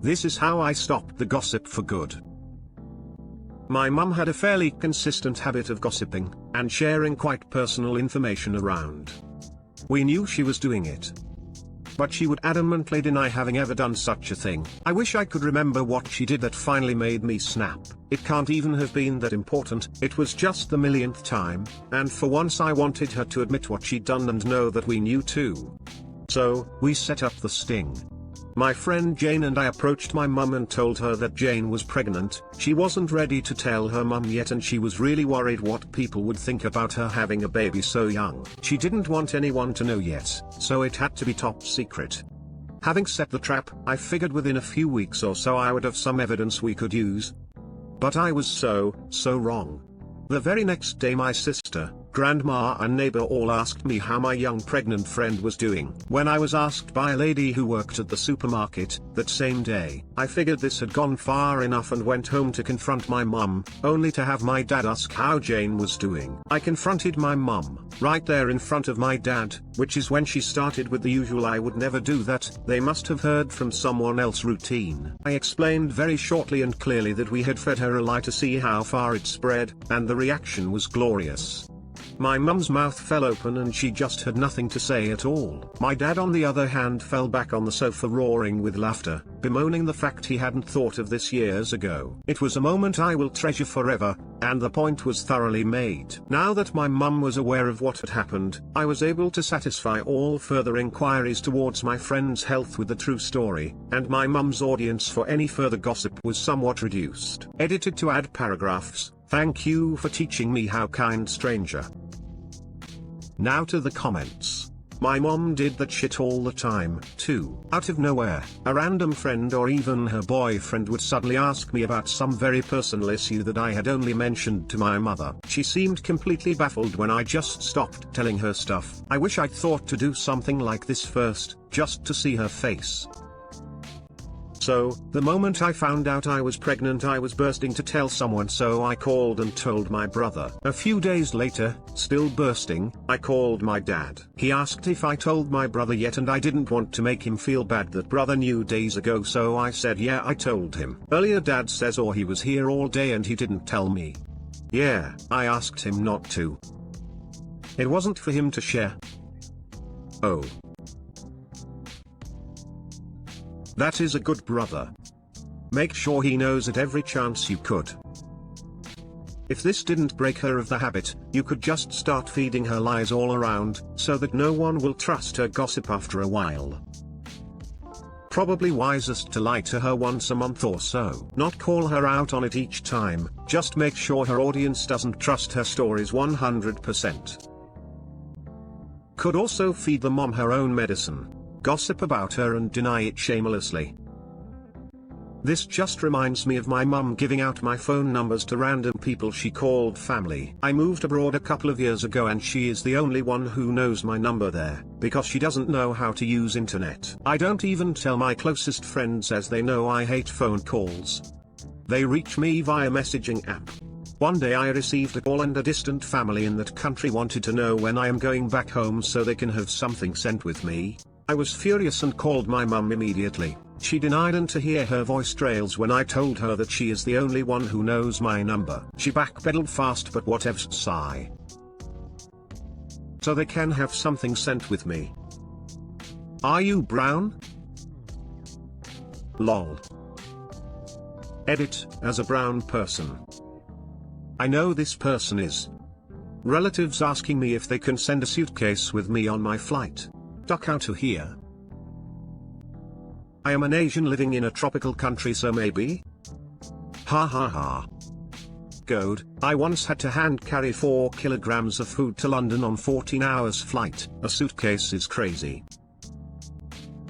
This is how I stopped the gossip for good. My mum had a fairly consistent habit of gossiping, and sharing quite personal information around. We knew she was doing it, but she would adamantly deny having ever done such a thing. I wish I could remember what she did that finally made me snap. It can't even have been that important, it was just the millionth time, and for once I wanted her to admit what she'd done and know that we knew too. So, we set up the sting. My friend Jane and I approached my mum and told her that Jane was pregnant. She wasn't ready to tell her mum yet and she was really worried what people would think about her having a baby so young. She didn't want anyone to know yet, so it had to be top secret. Having set the trap, I figured within a few weeks or so I would have some evidence we could use. But I was so wrong. The very next day my sister, grandma and neighbor all asked me how my young pregnant friend was doing. When I was asked by a lady who worked at the supermarket, that same day, I figured this had gone far enough and went home to confront my mum, only to have my dad ask how Jane was doing. I confronted my mum, right there in front of my dad, which is when she started with the usual "I would never do that, they must have heard from someone else" routine. I explained very shortly and clearly that we had fed her a lie to see how far it spread, and the reaction was glorious. My mum's mouth fell open and she just had nothing to say at all. My dad on the other hand fell back on the sofa roaring with laughter, bemoaning the fact he hadn't thought of this years ago. It was a moment I will treasure forever, and the point was thoroughly made. Now that my mum was aware of what had happened, I was able to satisfy all further inquiries towards my friend's health with the true story, and my mum's audience for any further gossip was somewhat reduced. Edited to add paragraphs. Thank you for teaching me how, kind stranger. Now to the comments. My mom did that shit all the time, too. Out of nowhere, a random friend or even her boyfriend would suddenly ask me about some very personal issue that I had only mentioned to my mother. She seemed completely baffled when I just stopped telling her stuff. I wish I'd thought to do something like this first, just to see her face. So, the moment I found out I was pregnant I was bursting to tell someone, so I called and told my brother. A few days later, still bursting, I called my dad. He asked if I told my brother yet and I didn't want to make him feel bad that brother knew days ago, so I said yeah, I told him. Earlier dad says he was here all day and he didn't tell me. Yeah, I asked him not to. It wasn't for him to share. Oh. That is a good brother. Make sure he knows at every chance you could. If this didn't break her of the habit, you could just start feeding her lies all around, so that no one will trust her gossip after a while. Probably wisest to lie to her once a month or so. Not call her out on it each time, just make sure her audience doesn't trust her stories 100%. Could also feed the mom her own medicine. Gossip about her and deny it shamelessly. This just reminds me of my mum giving out my phone numbers to random people she called family. I moved abroad a couple of years ago and she is the only one who knows my number there, because she doesn't know how to use internet. I don't even tell my closest friends as they know I hate phone calls. They reach me via messaging app. One day I received a call and a distant family in that country wanted to know when I am going back home so they can have something sent with me. I was furious and called my mum immediately. She denied, and to hear her voice trails when I told her that she is the only one who knows my number. She backpedaled fast, but whatevs, sigh. So they can have something sent with me. Are you brown? Lol. Edit, as a brown person. I know this person is. Relatives asking me if they can send a suitcase with me on my flight. Duck out to here. I am an Asian living in a tropical country, so maybe? Ha ha ha. Goad, I once had to hand carry 4 kilograms of food to London on 14 hours flight. A suitcase is crazy.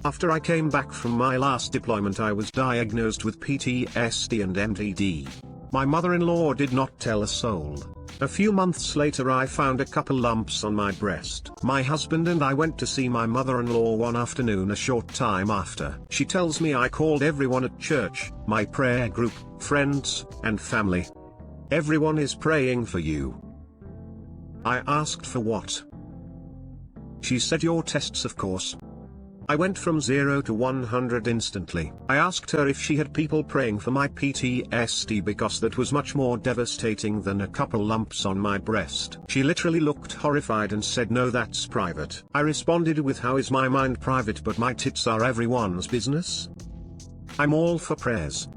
After I came back from my last deployment I was diagnosed with PTSD and MDD. My mother-in-law did not tell a soul. A few months later I found a couple lumps on my breast. My husband and I went to see my mother-in-law one afternoon a short time after. She tells me I called everyone at church, my prayer group, friends, and family. Everyone is praying for you. I asked for what? She said your tests, of course. I went from 0 to 100 instantly. I asked her if she had people praying for my PTSD because that was much more devastating than a couple lumps on my breast. She literally looked horrified and said no, that's private. I responded with, how is my mind private but my tits are everyone's business? I'm all for prayers.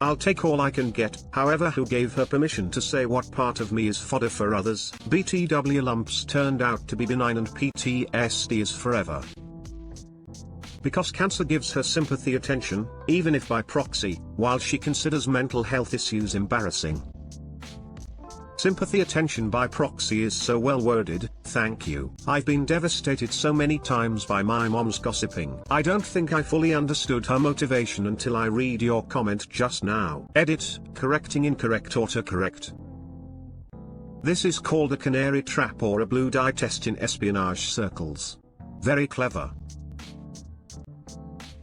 I'll take all I can get. However, who gave her permission to say what part of me is fodder for others? BTW lumps turned out to be benign and PTSD is forever. Because cancer gives her sympathy attention, even if by proxy, while she considers mental health issues embarrassing. Sympathy attention by proxy is so well worded, thank you. I've been devastated so many times by my mom's gossiping. I don't think I fully understood her motivation until I read your comment just now. Edit, correcting incorrect autocorrect. This is called a canary trap or a blue dye test in espionage circles. Very clever.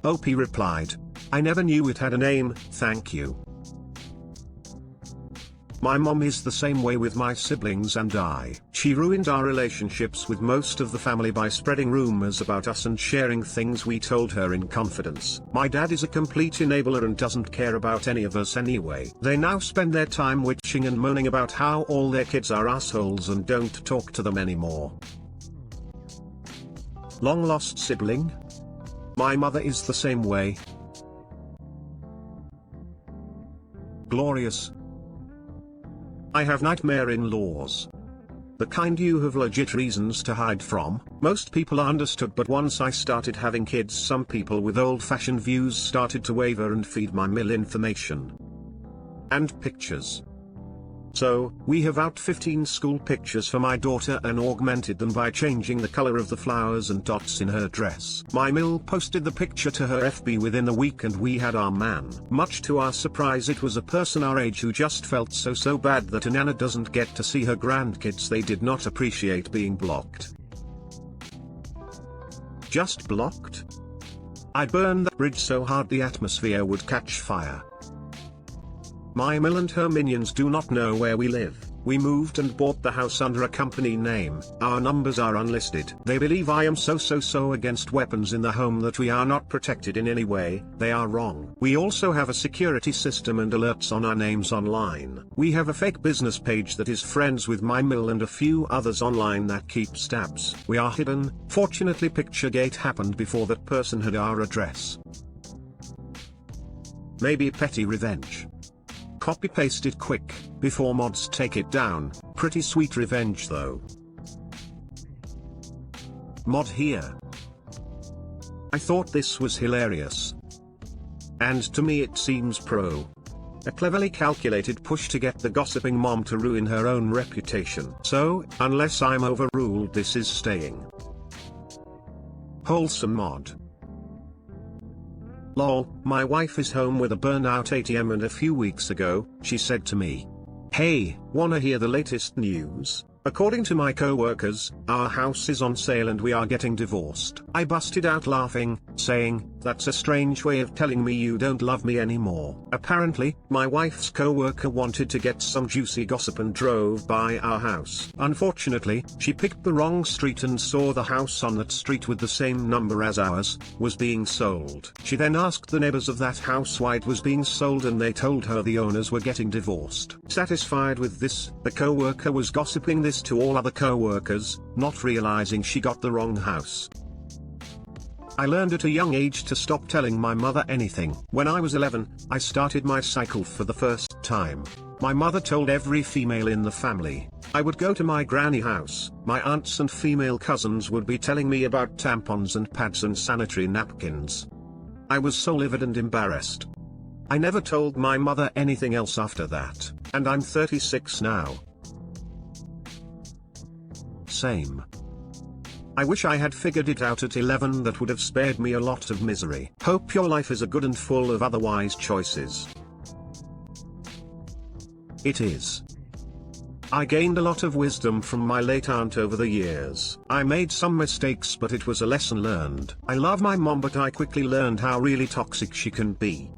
OP replied, I never knew it had a name, thank you. My mom is the same way with my siblings and I. She ruined our relationships with most of the family by spreading rumors about us and sharing things we told her in confidence. My dad is a complete enabler and doesn't care about any of us anyway. They now spend their time witching and moaning about how all their kids are assholes and don't talk to them anymore. Long lost sibling? My mother is the same way. Glorious. I have nightmare in-laws. The kind you have legit reasons to hide from. Most people understood, but once I started having kids, some people with old-fashioned views started to waver and feed my misinformation. And pictures. So, we have out 15 school pictures for my daughter and augmented them by changing the color of the flowers and dots in her dress. My mill posted the picture to her FB within a week and we had our man. Much to our surprise, it was a person our age who just felt so bad that a nana doesn't get to see her grandkids. They did not appreciate being blocked. Just blocked? I burned that bridge so hard the atmosphere would catch fire. My mill and her minions do not know where we live. We moved and bought the house under a company name. Our numbers are unlisted. They believe I am so against weapons in the home that we are not protected in any way. They are wrong. We also have a security system and alerts on our names online. We have a fake business page that is friends with my mill and a few others online that keep tabs. We are hidden. Fortunately, Picturegate happened before that person had our address. Maybe petty revenge. Copy paste it quick, before mods take it down. Pretty sweet revenge though. Mod here. I thought this was hilarious. And to me it seems pro. A cleverly calculated push to get the gossiping mom to ruin her own reputation. So, unless I'm overruled, this is staying. Wholesome mod. Lol, my wife is home with a burnout ATM and a few weeks ago, she said to me, "Hey, wanna hear the latest news? According to my co-workers, our house is on sale and we are getting divorced." I busted out laughing, saying, "That's a strange way of telling me you don't love me anymore." Apparently, my wife's co-worker wanted to get some juicy gossip and drove by our house. Unfortunately, she picked the wrong street and saw the house on that street with the same number as ours was being sold. She then asked the neighbors of that house why it was being sold and they told her the owners were getting divorced. Satisfied with this, the co-worker was gossiping this to all other co-workers, not realizing she got the wrong house. I learned at a young age to stop telling my mother anything. When I was 11, I started my cycle for the first time. My mother told every female in the family. I would go to my granny house, my aunts and female cousins would be telling me about tampons and pads and sanitary napkins. I was so livid and embarrassed. I never told my mother anything else after that, and I'm 36 now. Same. I wish I had figured it out at 11. That would have spared me a lot of misery. Hope your life is good and full of otherwise choices. It is. I gained a lot of wisdom from my late aunt over the years. I made some mistakes, but it was a lesson learned. I love my mom, but I quickly learned how really toxic she can be.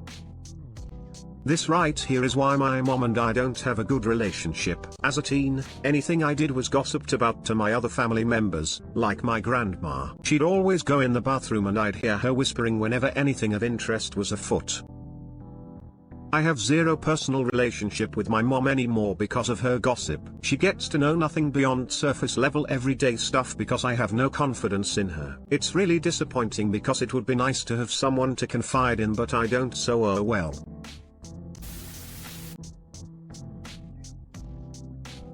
This right here is why my mom and I don't have a good relationship. As a teen, anything I did was gossiped about to my other family members, like my grandma. She'd always go in the bathroom and I'd hear her whispering whenever anything of interest was afoot. I have zero personal relationship with my mom anymore because of her gossip. She gets to know nothing beyond surface level everyday stuff because I have no confidence in her. It's really disappointing because it would be nice to have someone to confide in, but I don't, so oh well.